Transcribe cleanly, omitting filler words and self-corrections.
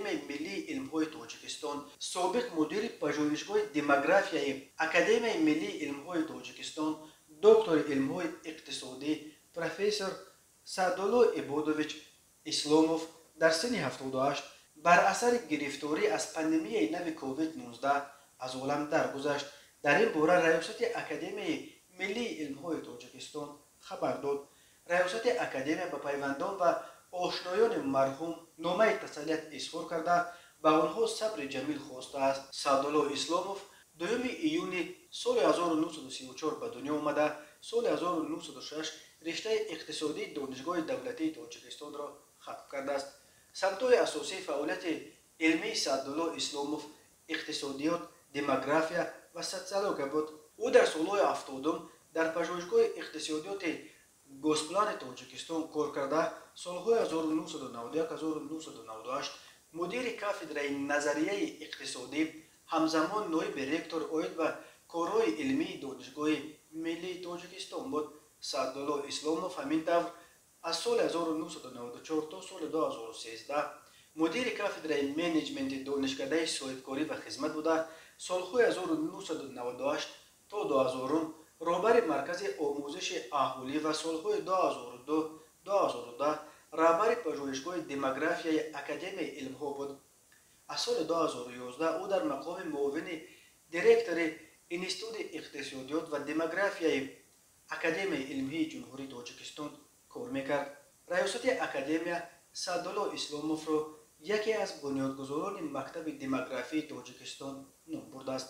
академияи миллии илмҳои Тоҷикистон, собиқ мудири пажӯҳишгоҳи демографияи Академияи миллии илмҳои Тоҷикистон, доктори илмҳои иқтисодӣ профессор Саъдулло Ибодович Исломов дар синни 78 бар асари гирифторӣ аз пандемияи нави COVID-19 аз олам даргузашт. дар ин бора раёсати Академияи миллии илмҳои Тоҷикистон хабар дод. раёсати академия ба пайвандон ва ошноёни марҳум номаи тасаллият изҳор карда ба онҳо сабри ҷамил хостааст. Саъдулло Исломов 2 июни соли 1934 ба дунё омада, соли 1906 риштаи иқтисодии донишгоҳи давлатии Тоҷикистонро хатм кардааст. самтҳои асосии фаъолияти илмии Саъдулло Исломов иқтисодиёт, демография ва социология буд. ӯ дар солҳои 70 дар пажӯҳишгоҳи иқтисодиёти Госплани Тоҷикистон кор карда, солҳои 1991-1998 мудири кафедраи назарияи иқтисодӣ, ҳамзамон ноиби ректор оид ба корҳои илмии донишгоҳи миллии Тоҷикистон буд. Саъдулло Исломов ҳамин тавр аз соли 1994 то соли 2013 мудири кафедраи менеҷменти донишкадаи соҳибкорӣ ва хизмат буда, солҳои 1998 то 2000 роҳбари маркази омӯзиши аҳолӣ ва солҳои 2002-2010 раҳбари пажӯҳишгоҳи демографияи Академияи илмҳо буд. аз соли 2011 ӯ дар мақоми муовини директори Институти иқтисодиёт ва демографияи Академияи илмҳои ҷумҳурии Тоҷикистон кор мекард. раёсати академия Саъдулло Исломовро яке аз бунёдгузорони мактаби демографии Тоҷикистон ном бурдааст.